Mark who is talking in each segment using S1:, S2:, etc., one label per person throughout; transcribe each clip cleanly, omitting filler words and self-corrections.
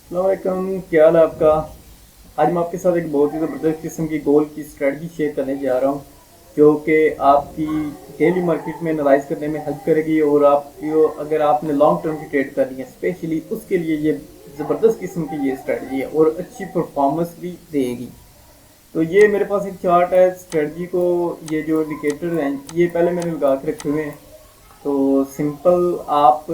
S1: अस्सलामुअलैकुम, क्या हाल है आपका। आज मैं आपके साथ एक बहुत ही ज़बरदस्त किस्म की गोल की स्ट्रेटजी शेयर करने जा रहा हूँ जो कि आपकी डेली मार्केट में एनालाइज करने में हेल्प करेगी और आपकी अगर आपने लॉन्ग टर्म की ट्रेड करनी है स्पेशली उसके लिए ये ज़बरदस्त किस्म की ये स्ट्रेटजी है और अच्छी परफॉर्मेंस भी देगी। तो ये मेरे पास एक चार्ट है स्ट्रेटजी को, ये जो इंडिकेटर हैं ये पहले मैंने लगा के रखे हुए हैं। तो सिंपल आप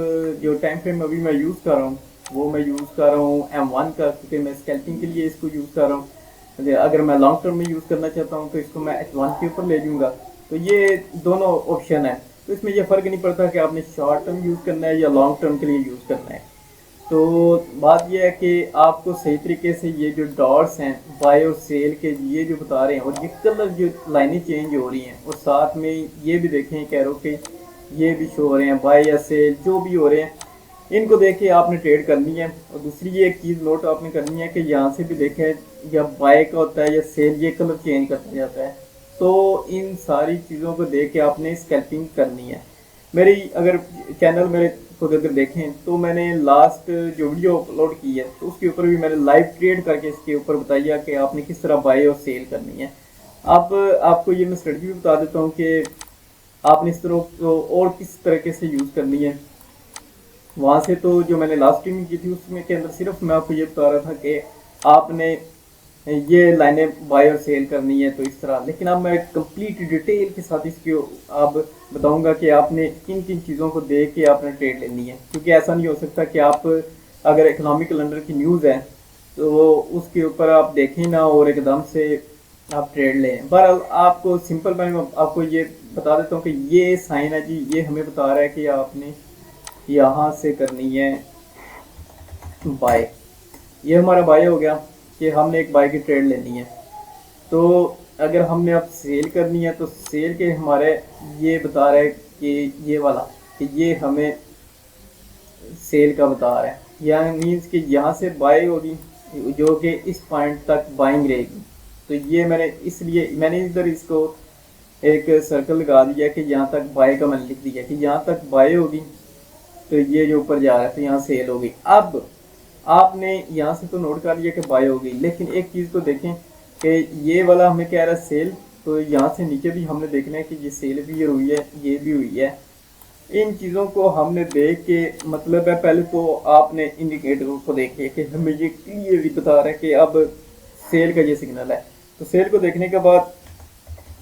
S1: जो टाइम फ्रेम अभी मैं यूज़ कर रहा हूँ वो मैं यूज़ कर रहा हूँ M1 का, क्योंकि मैं स्कैल्पिंग के लिए इसको यूज़ कर रहा हूँ। अगर मैं लॉन्ग टर्म में यूज़ करना चाहता हूँ तो इसको मैं H1 के ऊपर ले जाऊँगा। तो ये दोनों ऑप्शन है, तो इसमें यह फ़र्क नहीं पड़ता कि आपने शॉर्ट टर्म यूज़ करना है या लॉन्ग टर्म के लिए यूज़ करना है। तो बात यह है कि आपको सही तरीके से ये जो डॉट्स हैं बाय और सेल के ये जो बता रहे हैं और ये कलर जो लाइनें चेंज हो रही हैं और साथ में ये भी देखें कैरो के ये भी शो हो रहे हैं बाय या सेल जो भी हो रहे हैं, इनको देख के आपने ट्रेड करनी है। और दूसरी ये एक चीज़ नोट आपने करनी है कि यहाँ से भी देखें या बाय का होता है या सेल ये कलर चेंज करता जाता है। तो इन सारी चीज़ों को देख के आपने स्कैल्पिंग करनी है। मेरी अगर चैनल मेरे को अगर देखें तो मैंने लास्ट जो वीडियो अपलोड की है तो उसके ऊपर भी मैंने लाइव ट्रेड करके इसके ऊपर बताया कि आपने किस तरह बाय और सेल करनी है। अब आपको ये मैं स्ट्रेटजी भी बता देता हूँ कि आपने इस तरह को और किस तरीके से यूज़ करनी है। वहाँ से तो जो मैंने लास्ट स्ट्रीमिंग की थी उसमें के अंदर सिर्फ मैं आपको ये बता रहा था कि आपने ये लाइनें बाय और सेल करनी है तो इस तरह, लेकिन अब मैं कंप्लीट डिटेल के साथ इसकी अब बताऊंगा कि आपने किन किन चीज़ों को देख के आपने ट्रेड लेनी है, क्योंकि ऐसा नहीं हो सकता कि आप अगर इकोनॉमिक कैलेंडर की न्यूज़ है तो उसके ऊपर आप देखें ना और एकदम से आप ट्रेड लें। बहरहाल आपको सिंपल मैं आपको ये बता देता हूँ कि ये साइन है जी, ये हमें बता रहा है कि आपने यहाँ से करनी है बाय। ये हमारा बाय हो गया कि हमने एक बाय की ट्रेड लेनी है। तो अगर हमने अब सेल करनी है तो सेल के हमारे ये बता रहा है कि ये वाला कि ये हमें सेल का बता रहा है, या मीन्स कि यहाँ से बाय होगी जो कि इस पॉइंट तक बाइंग रहेगी। तो ये मैंने इसलिए मैंने इधर इसको एक सर्कल लगा दिया कि यहाँ तक बाय का मैंने लिख दिया कि यहाँ तक बाय होगी तो ये जो ऊपर जा रहा है तो यहाँ सेल होगी। अब आपने यहाँ से तो नोट कर लिया कि बाय हो गई, लेकिन एक चीज़ को देखें कि ये वाला हमें कह रहा है सेल, तो यहाँ से नीचे भी हमने देखना है कि ये सेल भी हुई है ये भी हुई है। इन चीज़ों को हमने देख के मतलब है पहले तो आपने इंडिकेटर को देखिए कि हमें ये क्लियरली बता रहा है कि अब सेल का ये सिग्नल है। तो सेल को देखने के बाद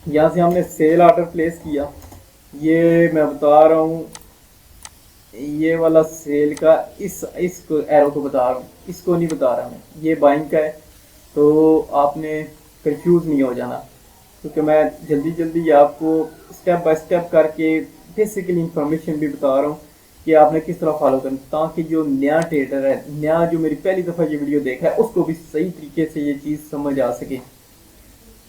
S1: यहाँ से हमने सेल ऑर्डर प्लेस किया, ये मैं बता रहा हूँ ये वाला सेल का इसको एरो को बता रहा हूँ, इसको नहीं बता रहा मैं, ये बाइंग का है। तो आपने कंफ्यूज नहीं हो जाना, क्योंकि मैं जल्दी जल्दी आपको स्टेप बाय स्टेप करके बेसिकली इंफॉर्मेशन भी बता रहा हूँ कि आपने किस तरह फॉलो करना, ताकि जो नया ट्रेडर है, नया जो मेरी पहली दफ़ा ये वीडियो देखा है उसको भी सही तरीके से ये चीज़ समझ आ सके।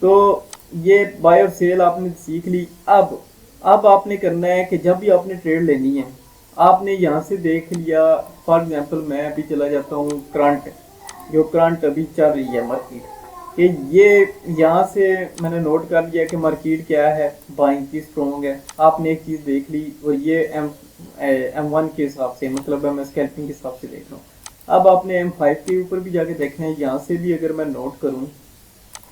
S1: तो ये बाय और सेल आपने सीख ली। अब आपने करना है कि जब भी आपने ट्रेड लेनी है आपने यहाँ से देख लिया, फॉर एग्जांपल मैं अभी चला जाता हूँ करंट, जो करंट अभी चल रही है मार्केट कि ये यहाँ से मैंने नोट कर लिया कि मार्केट क्या है, बाइंग की स्ट्रॉन्ग है। आपने एक चीज़ देख ली और ये M1 के हिसाब से, मतलब मैं स्कैल्पिंग के हिसाब से देख रहा हूँ। अब आपने M5 के ऊपर भी जाके देखना है, यहाँ से भी अगर मैं नोट करूँ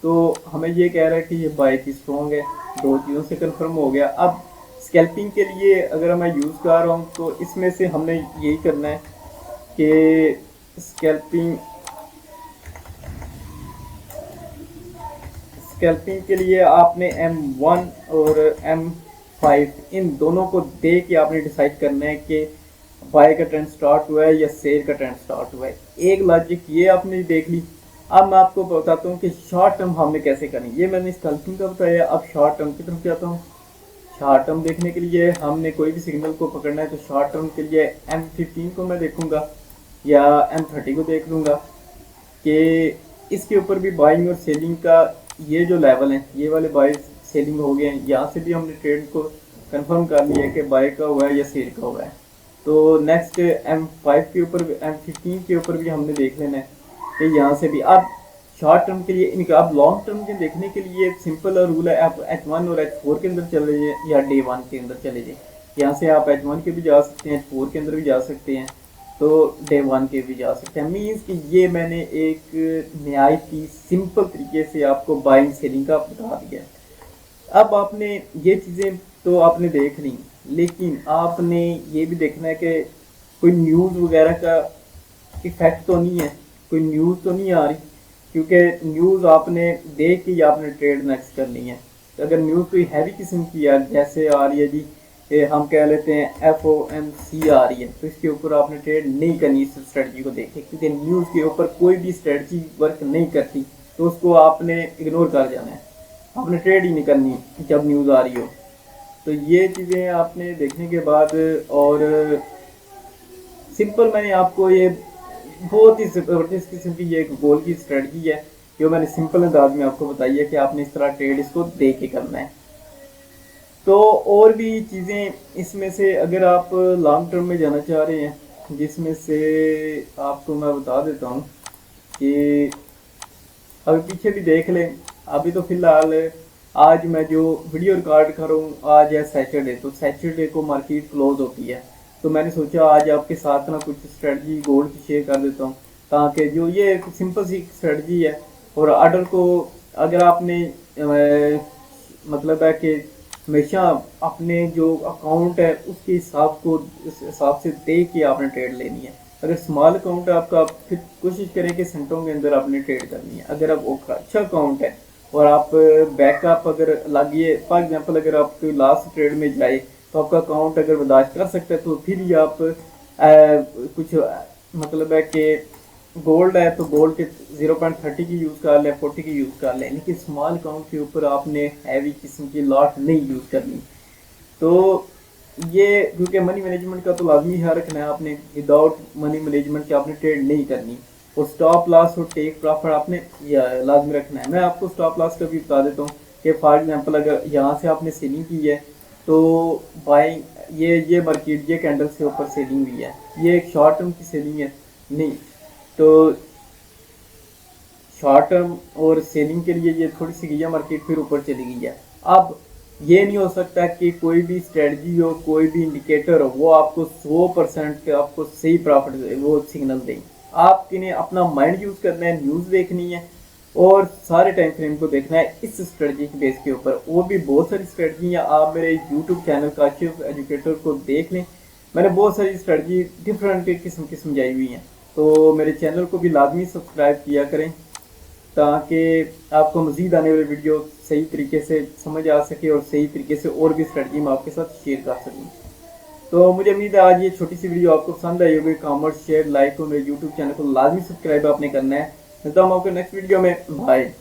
S1: तो हमें ये कह रहा है कि ये बाय की स्ट्रॉन्ग है। दो चीज़ों से कंफर्म हो गया। अब स्कैल्पिंग के लिए अगर मैं यूज़ कर रहा हूँ तो इसमें से हमने यही करना है कि स्कैल्पिंग के लिए आपने M1 और M5 इन दोनों को देख के आपने डिसाइड करना है कि बाय का ट्रेंड स्टार्ट हुआ है या सेल का ट्रेंड स्टार्ट हुआ है। एक लॉजिक ये आपने देख ली। अब मैं आपको बताता हूँ कि शॉर्ट टर्म हमने कैसे करनी, ये मैंने स्कैल्पिंग का बताया। अब शॉर्ट टर्म की तरफ जाता हूँ। शॉर्ट टर्म देखने के लिए हमने कोई भी सिग्नल को पकड़ना है तो शॉर्ट टर्म के लिए M15 को मैं देखूंगा या M30 को देख लूँगा कि इसके ऊपर भी बाइंग और सेलिंग का ये जो लेवल है, ये वाले बाय सेलिंग हो गए हैं। यहाँ से भी हमने ट्रेड को कंफर्म कर लिया है कि बाय का हुआ है या सेल का हुआ है। तो नेक्स्ट M5 के ऊपर M15 के ऊपर भी हमने देख लेना है कि यहाँ से भी। अब शॉर्ट टर्म के लिए इनका, अब लॉन्ग टर्म के देखने के लिए सिंपल रूल है, आप H1 और H4 के अंदर चले जाइए या डे 1 के अंदर चले जाइए। यहाँ से आप H1 के भी जा सकते हैं, H4 के अंदर भी जा सकते हैं। तो डे 1 के भी जा सकते हैं। मीन्स कि ये मैंने एक नहायत ही सिंपल तरीके से आपको बाइंग सेलिंग का बता दिया। अब आपने ये चीज़ें तो आपने देख ली, लेकिन आपने ये भी देखना है कि कोई न्यूज़ वगैरह का इफेक्ट तो नहीं है, कोई न्यूज़ तो नहीं आ रही, क्योंकि न्यूज़ आपने देख के ही आपने ट्रेड नेक्स्ट करनी है। तो अगर न्यूज़ कोई हैवी किस्म की है, जैसे आ रही है जी हम कह लेते हैं FOMC आ रही है, तो इसके ऊपर आपने ट्रेड नहीं करनी इस स्ट्रेटजी को देख के, क्योंकि न्यूज़ के ऊपर कोई भी स्ट्रेटजी वर्क नहीं करती, तो उसको आपने इग्नोर कर जाना है, आपने ट्रेड ही नहीं करनी जब न्यूज़ आ रही हो। तो ये चीज़ें आपने देखने के बाद, और सिंपल मैंने आपको ये बहुत ही ज़बरदस्त किस्म की ये एक गोल की स्ट्रेटजी है जो मैंने सिंपल अंदाज में आपको बताई है कि आपने इस तरह ट्रेड इसको दे के करना है। तो और भी चीज़ें इसमें से अगर आप लॉन्ग टर्म में जाना चाह रहे हैं, जिसमें से आपको मैं बता देता हूँ कि अभी पीछे भी देख लें। अभी तो फिलहाल आज मैं जो वीडियो रिकॉर्ड कर रहा हूँ, आज है सैटरडे, तो सैटरडे को मार्केट क्लोज होती है, तो मैंने सोचा आज आपके साथ ना कुछ स्ट्रेटजी गोल्ड की शेयर कर देता हूँ, ताकि जो ये एक सिंपल सी स्ट्रेटजी है, और ऑर्डर को अगर आपने मतलब है कि हमेशा अपने जो अकाउंट है उसके हिसाब को उस हिसाब से देख के आपने ट्रेड लेनी है। अगर स्मॉल अकाउंट है आपका, फिर कोशिश करें कि सेंटों के अंदर आपने ट्रेड करनी है। अगर आप अच्छा अकाउंट है और आप बैकअप अगर लागिए, फॉर एग्जांपल अगर आप कोई लास्ट ट्रेड में जाए तो आपका अकाउंट अगर बर्दाश्त कर सकता है, तो फिर ही आप कुछ मतलब है कि गोल्ड है तो गोल्ड के 0.30 की यूज़ कर लें, 40 की यूज़ कर लें, लेकिन स्मॉल अकाउंट के ऊपर आपने हैवी किस्म की लॉट नहीं यूज़ करनी। तो ये क्योंकि मनी मैनेजमेंट का तो लाजमी ख्याल रखना है आपने, विदाउट मनी मैनेजमेंट के आपने ट्रेड नहीं करनी, और स्टॉप लॉस और टेक प्रॉफिट आपने लाजमी रखना है। मैं आपको स्टॉप लॉस का भी बता देता हूँ कि फॉर एग्जांपल अगर यहाँ से आपने सेलिंग की है तो बाइंग ये मार्केट ये कैंडल से ऊपर सेलिंग हुई है, ये एक शॉर्ट टर्म की सेलिंग है नहीं, तो शॉर्ट टर्म और सेलिंग के लिए ये थोड़ी सी गई है मार्केट, फिर ऊपर चली गई है। अब ये नहीं हो सकता कि कोई भी स्ट्रेटजी हो, कोई भी इंडिकेटर हो, वो आपको 100% आपको सही प्रॉफिट वो सिग्नल दें। आपने अपना माइंड यूज़ करना है, न्यूज़ देखनी है और सारे टाइम फ्रेम को देखना है इस स्ट्रेटजी के बेस के ऊपर। और भी बहुत सारी स्ट्रेटजी हैं, आप मेरे यूट्यूब चैनल काशिफ एजुकेटर को देख लें, मैंने बहुत सारी स्ट्रेटजी डिफरेंट किस्म की समझाई हुई हैं, तो मेरे चैनल को भी लाजमी सब्सक्राइब किया करें ताकि आपको मज़ीद आने वाले वीडियो सही तरीके से समझ आ सके और सही तरीके से और भी स्ट्रेटजी मैं आपके साथ शेयर कर सकूँ। तो मुझे उम्मीद है आज ये छोटी सी वीडियो आपको पसंद आई होगी। कमेंट शेयर लाइक और मेरे यूट्यूब चैनल को लाजमी सब्सक्राइब आपने करना है। मिलता हूँ आपको नेक्स्ट वीडियो में। बाय।